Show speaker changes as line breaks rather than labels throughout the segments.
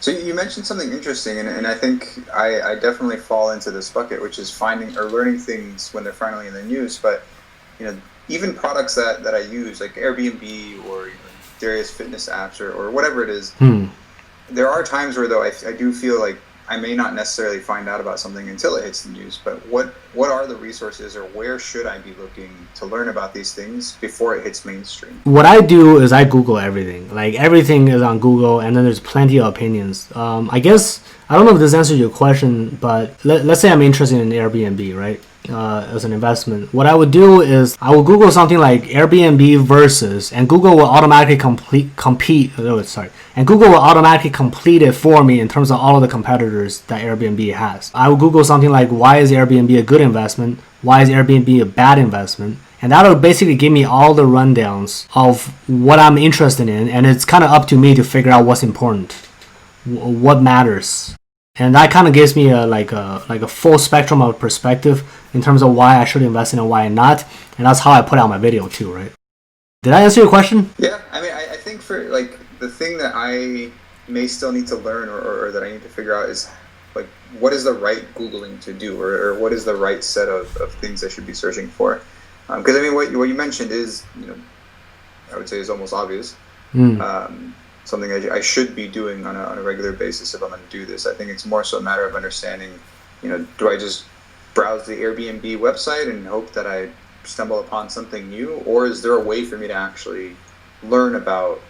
So you mentioned something interesting, and I think I definitely fall into this bucket, which is finding or learning things when they're finally in the news. But even products that I use, like Airbnb or various fitness apps or whatever it is,
Hmm.
there are times where though I do feel like I may not necessarily find out about something until it hits the news. But what are the resources, or where should I be looking to learn about these things before it hits mainstream?
What I do is I Google everything. Like everything is on Google, and then there's plenty of opinions. I guess I don't know if this answers your question, but let's say I'm interested in Airbnb, right? As an investment, what I would do is I will Google something like Airbnb versus, and Google will automatically compete. Oh, sorry, and Google will automatically complete it for me in terms of all of the competitors that Airbnb has. I will Google something like, why is Airbnb a good investment? Why is Airbnb a bad investment? And that'll basically give me all the rundowns of what I'm interested in, and it's kind of up to me to figure out what's important, what matters, and that kind of gives me a full spectrum of perspective in terms of why I should invest in and why not, and that's how I put out my video too, right? Did I answer your question?
Yeah, I mean, I think for like the thing that I may still need to learn, or that I need to figure out is like what is the right Googling to do, or what is the right set of things I should be searching for. Because I mean, what you mentioned is, I would say is almost obvious.
Mm.
Something I should be doing on a regular basis if I'm going to do this. I think it's more so a matter of understanding, do I just browse the Airbnb website and hope that I stumble upon something new, or is there a way for me to actually learn about,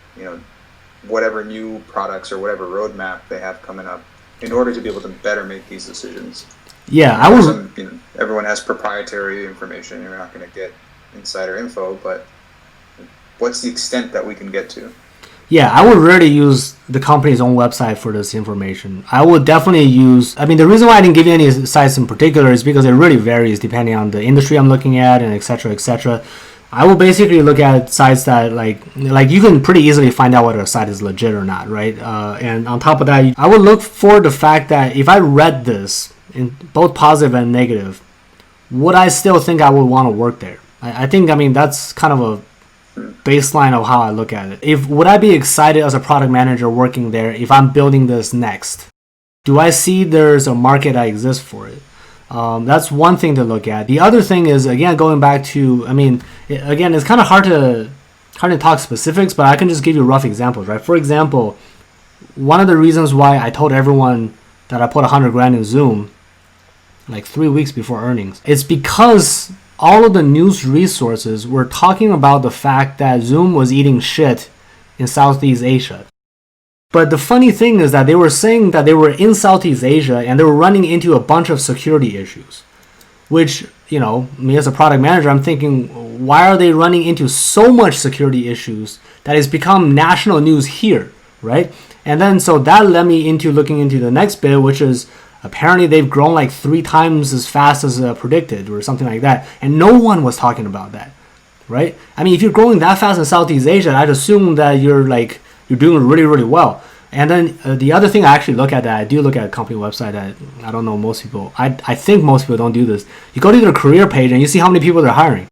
whatever new products or whatever roadmap they have coming up in order to be able to better make these decisions?
Yeah, I would.
Everyone has proprietary information. You're not going to get insider info, but what's the extent that we can get to?
Yeah, I would rarely use the company's own website for this information. I would definitely use. I mean, the reason why I didn't give you any sites in particular is because it really varies depending on the industry I'm looking at and etc. etc. I will basically look at sites that like you can pretty easily find out whether a site is legit or not, right? And on top of that, I would look for the fact that if I read this in both positive and negative, would I still think I would want to work there? I think, I mean, that's kind of a baseline of how I look at it. If would I be excited as a product manager working there if I'm building this next? Do I see there's a market that exists for it? That's one thing to look at. The other thing is, again, going back to, I mean, again, it's kind of hard to talk specifics, but I can just give you rough examples, right? For example, one of the reasons why I told everyone that I put 100 grand in Zoom like 3 weeks before earnings, it's because all of the news resources were talking about the fact that Zoom was eating shit in Southeast Asia. But the funny thing is that they were saying that they were in Southeast Asia and they were running into a bunch of security issues, which, me as a product manager, I'm thinking, why are they running into so much security issues that it's become national news here, right? And then so that led me into looking into the next bit, which is apparently they've grown like 3 times as fast as predicted or something like that. And no one was talking about that, right? I mean, if you're growing that fast in Southeast Asia, I'd assume that you're doing really, really well. And then the other thing I actually look at, that I do look at a company website that I don't know most people, I think most people don't do this. You go to their career page and you see how many people they're hiring.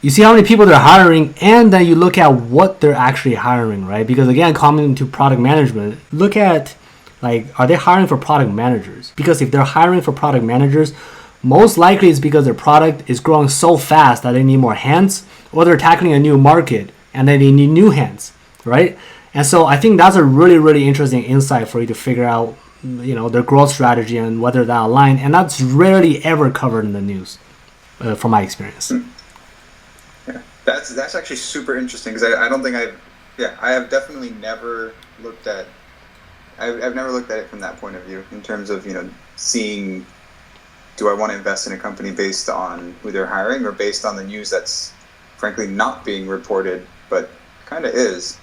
You see how many people they're hiring, and then you look at what they're actually hiring, right? Because again, coming to product management, look at, are they hiring for product managers? Because if they're hiring for product managers, most likely it's because their product is growing so fast that they need more hands, or they're tackling a new market and then they need new hands, right? And so I think that's a really, really interesting insight for you to figure out, their growth strategy and whether that align. And that's rarely ever covered in the news, from my experience.
Yeah, that's actually super interesting, because I don't think I have definitely never looked at. I've never looked at it from that point of view, in terms of seeing, do I want to invest in a company based on who they're hiring, or based on the news that's frankly not being reported but kind of is.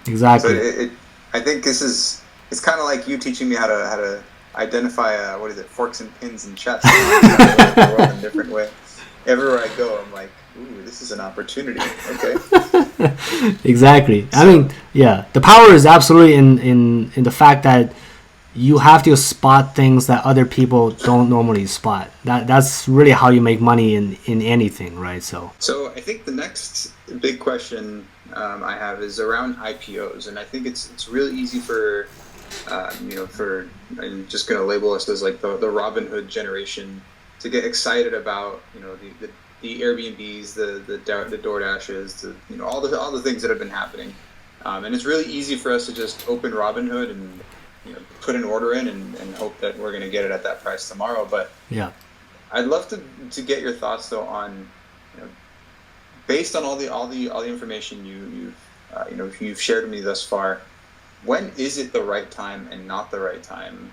Exactly.
So I think it's kind of like you teaching me how to identify forks and pins in chess. The world in a different way. Everywhere I go, I'm like, ooh, this is an opportunity. Okay.
Exactly. I mean, yeah, the power is absolutely in the fact that you have to spot things that other people don't normally spot. That's really how you make money in anything, right? So
I think the next big question I have is around IPOs, and I think it's really easy for I'm just going to label us as like the Robin Hood generation, to get excited about, the Airbnbs, the DoorDashes, all the things that have been happening. And it's really easy for us to just open Robinhood and put an order in and hope that we're going to get it at that price tomorrow. But
Yeah.
I'd love to get your thoughts though on, based on all the information you've shared with me thus far. When is it the right time and not the right time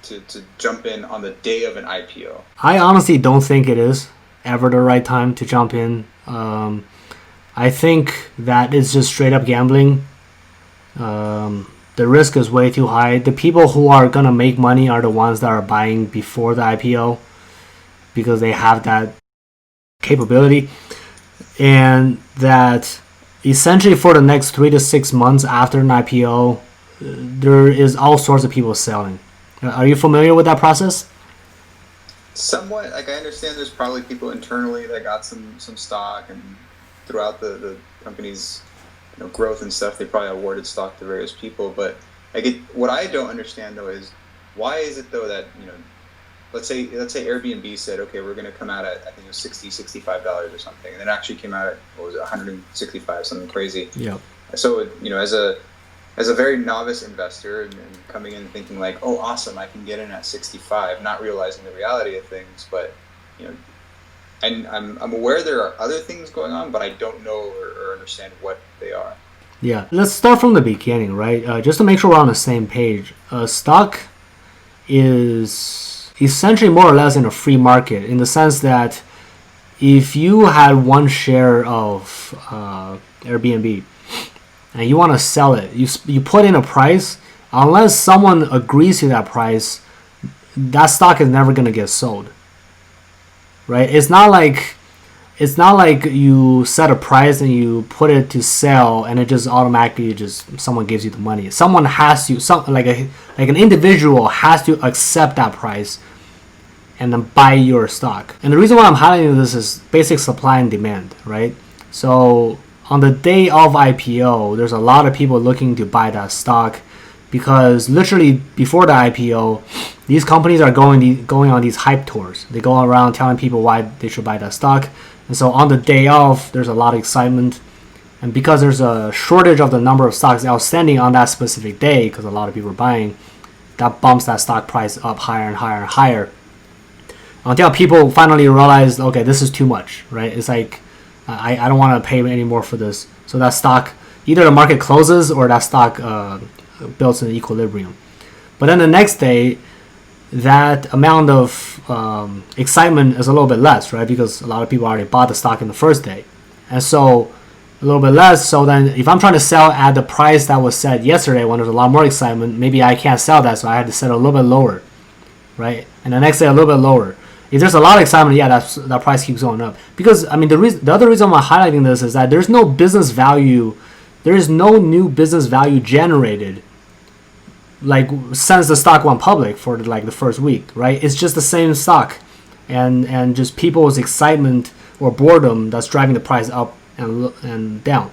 to jump in on the day of an IPO?
I honestly don't think it is ever the right time to jump in. I think that is just straight up gambling. The risk is way too high. The people who are gonna make money are the ones that are buying before the IPO because they have that capability, and that essentially for the next 3 to 6 months after an IPO, there is all sorts of people selling. Are you familiar with that process?
Somewhat. Like, I understand there's probably people internally that got some stock, and throughout the company's growth and stuff, they probably awarded stock to various people. But what I don't understand though is, why is it though that let's say Airbnb said, okay, we're going to come out at, I think it was $65 or something, and it actually came out at, what was it, 165, something crazy.
Yeah.
So as a very novice investor, and coming in thinking like, oh, awesome, I can get in at 65, not realizing the reality of things. But and I'm aware there are other things going on, but I don't know or understand what they are.
Yeah, let's start from the beginning, right? Just to make sure we're on the same page. Stock is essentially more or less in a free market, in the sense that if you had one share of Airbnb and you want to sell it, you put in a price. Unless someone agrees to that price, that stock is never going to get sold, right? It's not like you set a price and you put it to sell and it just automatically someone gives you the money. Someone has to, like an individual has to accept that price and then buy your stock. And the reason why I'm highlighting this is basic supply and demand, right? So on the day of IPO, there's a lot of people looking to buy that stock, because literally before the IPO, these companies are going on these hype tours. They go around telling people why they should buy that stock. And so on the day of, there's a lot of excitement. And because there's a shortage of the number of stocks outstanding on that specific day, because a lot of people are buying, that bumps that stock price up higher and higher and higher, until people finally realize, okay, this is too much, right? It's like, I don't want to pay any more for this. So that stock, either the market closes or that stock builds an equilibrium. But then the next day, that amount of excitement is a little bit less, right? Because a lot of people already bought the stock in the first day. And so a little bit less. So then if I'm trying to sell at the price that was set yesterday when there's a lot more excitement, maybe I can't sell that. So I had to set a little bit lower, right? And the next day a little bit lower. If there's a lot of excitement, yeah, that price keeps going up. Because, I mean, the other reason I'm highlighting this is that there's no business value, there is no new business value generated like since the stock went public for the first week, right? It's just the same stock, and just people's excitement or boredom that's driving the price up and down.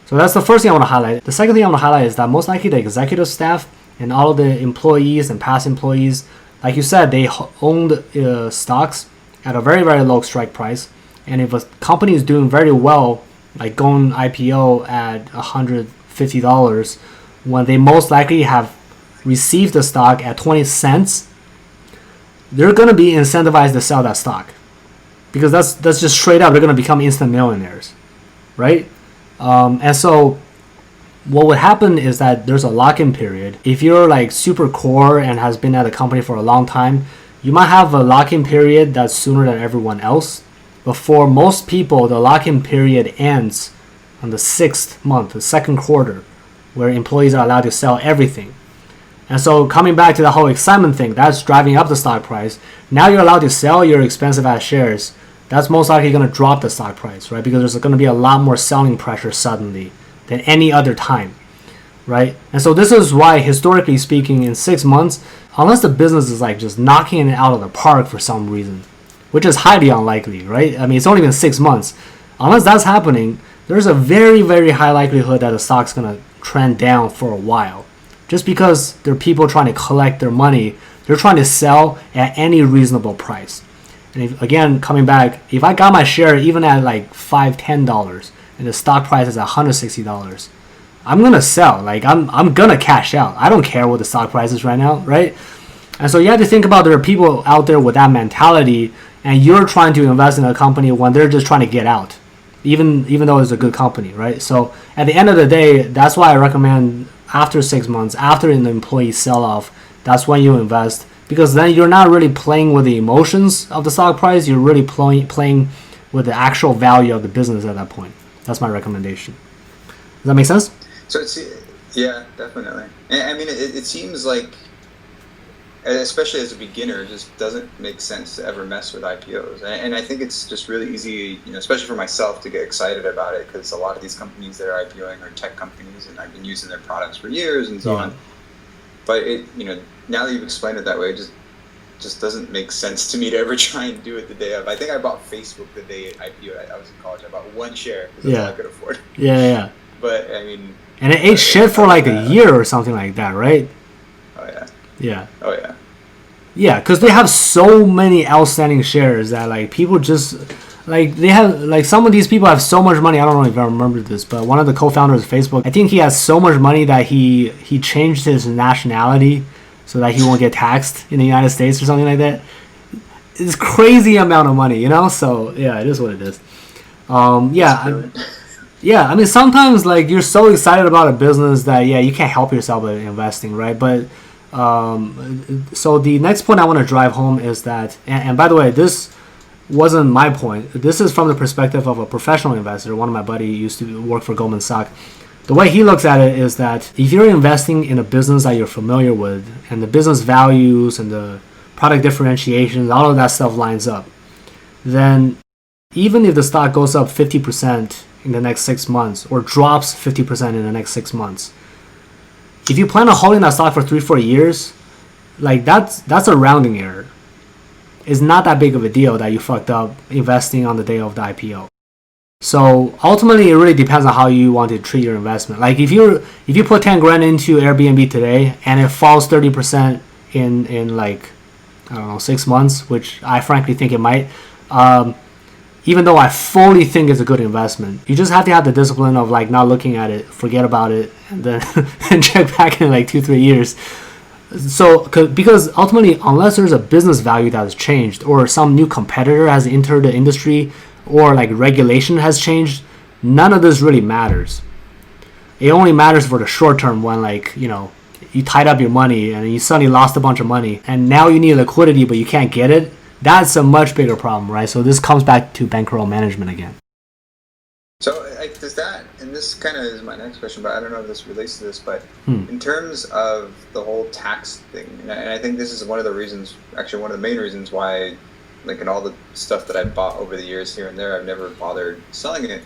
So that's the first thing I want to highlight. The second thing I want to highlight is that most likely the executive staff and all of the employees and past employees, like you said, they owned stocks at a very, very low strike price. And if a company is doing very well, like going IPO at $150, when they most likely have received the stock at 20 cents, they're going to be incentivized to sell that stock, because that's just straight up, they're going to become instant millionaires, right? And so what would happen is that there's a lock-in period. If you're like super core and has been at the company for a long time, you might have a lock-in period that's sooner than everyone else. But for most people, the lock-in period ends on the 6th month, the second quarter, where employees are allowed to sell everything. And so coming back to the whole excitement thing, that's driving up the stock price. Now you're allowed to sell your expensive ass shares. That's most likely going to drop the stock price, right? Because there's going to be a lot more selling pressure suddenly than any other time, right? And so this is why, historically speaking, in 6 months, unless the business is like just knocking it out of the park for some reason, which is highly unlikely, right? I mean, it's only been 6 months. Unless that's happening, there's a very, very high likelihood that the stock's going to trend down for a while. just because there are people trying to collect their money. They're trying to sell at any reasonable price. And if, again, coming back, if I got my share even at like $5-10 and the stock price is $160, I'm gonna sell. Like I'm gonna cash out. I don't care what the stock price is right now, right? And so you have to think about there are people out there with that mentality, and you're trying to invest in a company when they're just trying to get out, even though it's a good company, right? So at the end of the day, that's why I recommend after 6 months, after an employee sell off, that's when you invest, because then you're not really playing with the emotions of the stock price. You're really playing with the actual value of the business at that point. That's my recommendation. Does that make sense?
So yeah, definitely. And I mean, it seems like, especially as a beginner, it just doesn't make sense to ever mess with IPOs. And I think it's just really easy, especially for myself, to get excited about it, because a lot of these companies that are IPOing are tech companies, and I've been using their products for years and so on. But now that you've explained it that way, it just doesn't make sense to me to ever try and do it the day of. I think I bought Facebook the day it IPO'd. I was in college. I bought one share because that's all I could afford.
Yeah.
But I mean,
and it ate shit for like a year or something like that, right?
Oh yeah.
Yeah.
Oh yeah.
Yeah, because they have so many outstanding shares that like people just like they have like some of these people have so much money. I don't know if I remember this, but one of the co-founders of Facebook, I think he has so much money that he changed his nationality so that he won't get taxed in the United States or something like that. It's crazy amount of money, So yeah, it is what it is. Yeah, I mean, sometimes like you're so excited about a business that you can't help yourself with investing, right? But so the next point I want to drive home is that, and by the way, this wasn't my point. This is from the perspective of a professional investor. One of my buddy used to work for Goldman Sachs. The way he looks at it is that if you're investing in a business that you're familiar with, and the business values and the product differentiations, all of that stuff lines up, then even if the stock goes up 50% in the next 6 months or drops 50% in the next 6 months, if you plan on holding that stock for 3-4 years, like that's a rounding error. It's not that big of a deal that you fucked up investing on the day of the IPO. So ultimately, it really depends on how you want to treat your investment. Like if you put 10 grand into Airbnb today and it falls 30% in like, I don't know, 6 months, which I frankly think it might. Even though I fully think it's a good investment, you just have to have the discipline of like not looking at it, forget about it, and then and check back in like 2-3 years. So because ultimately, unless there's a business value that has changed, or some new competitor has entered the industry, or like regulation has changed, none of this really matters. It only matters for the short term when like you tied up your money and you suddenly lost a bunch of money, and now you need liquidity but you can't get it. That's a much bigger problem, right? So this comes back to bankroll management again.
So does that, and this kind of is my next question, but I don't know if this relates to this, but in terms of the whole tax thing, and I think this is one of the reasons, actually one of the main reasons why, like in all the stuff that I've bought over the years here and there, I've never bothered selling it.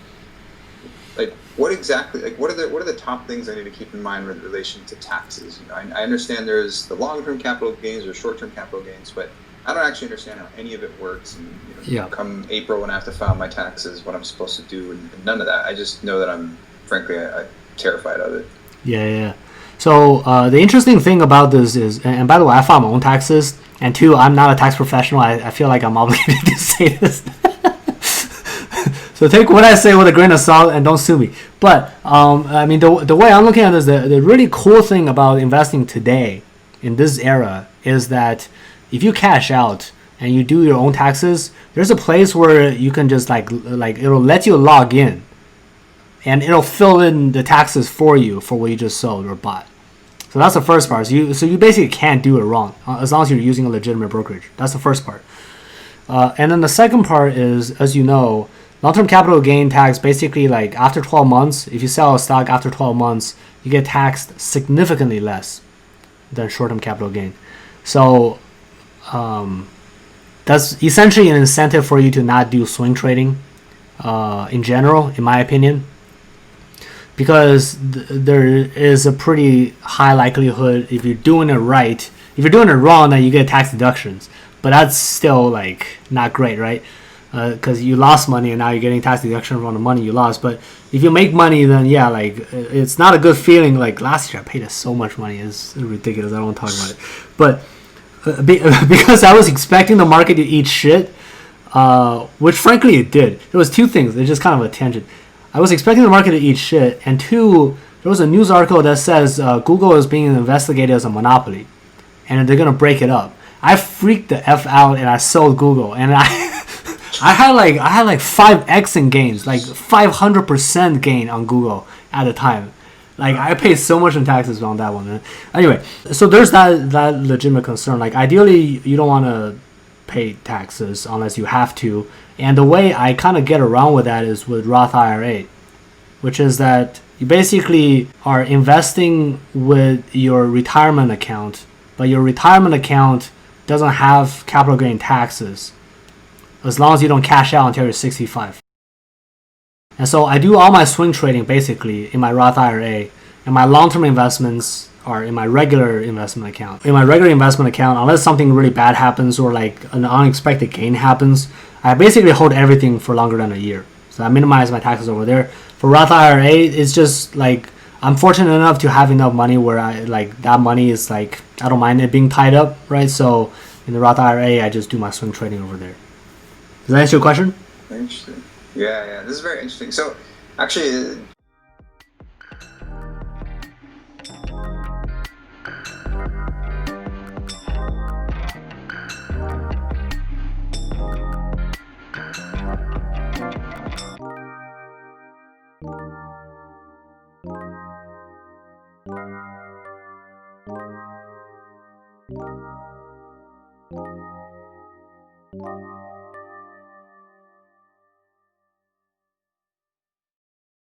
Like what exactly, like what are the top things I need to keep in mind with relation to taxes? I understand there's the long-term capital gains or short-term capital gains, but I don't actually understand how any of it works, and come April when I have to file my taxes, what I'm supposed to do, and none of that. I just know that I'm, frankly, I'm terrified of it.
Yeah. So the interesting thing about this is, and by the way, I file my own taxes, and two, I'm not a tax professional. I feel like I'm obligated to say this. So take what I say with a grain of salt and don't sue me. But I mean, the way I'm looking at this, the really cool thing about investing today in this era is that if you cash out and you do your own taxes, there's a place where you can just like it'll let you log in, and it'll fill in the taxes for you for what you just sold or bought. So that's the first part. So you basically can't do it wrong as long as you're using a legitimate brokerage. That's the first part. And then the second part is, as you know, long-term capital gain tax. Basically, like after 12 months, if you sell a stock after 12 months, you get taxed significantly less than short-term capital gain. So that's essentially an incentive for you to not do swing trading in general, in my opinion, because there is a pretty high likelihood if you're doing it right. If you're doing it wrong, then you get tax deductions, but that's still like not great, right? because you lost money and now you're getting tax deduction from the money you lost. But if you make money, then yeah, like it's not a good feeling. Like last year I paid us so much money, it's ridiculous. I don't want to talk about it, but because I was expecting the market to eat shit, which frankly it did. There was two things. It's just kind of a tangent. I was expecting the market to eat shit, and two, there was a news article that says Google is being investigated as a monopoly, and they're gonna break it up. I freaked the f out and I sold Google, and I had like 5x in gains, like 500% gain on Google at the time. Like I paid so much in taxes on that one. Man. Anyway, so there's that legitimate concern. Like ideally, you don't want to pay taxes unless you have to. And the way I kind of get around with that is with Roth IRA, which is that you basically are investing with your retirement account, but your retirement account doesn't have capital gain taxes as long as you don't cash out until you're 65. And so I do all my swing trading basically in my Roth IRA, and my long-term investments are in my regular investment account. In my regular investment account, unless something really bad happens or like an unexpected gain happens, I basically hold everything for longer than a year. So I minimize my taxes over there. For Roth IRA, it's just like I'm fortunate enough to have enough money where I like that money is like I don't mind it being tied up, right? So in the Roth IRA, I just do my swing trading over there. Does that answer your question?
Interesting. Yeah, this is very interesting. So, actually,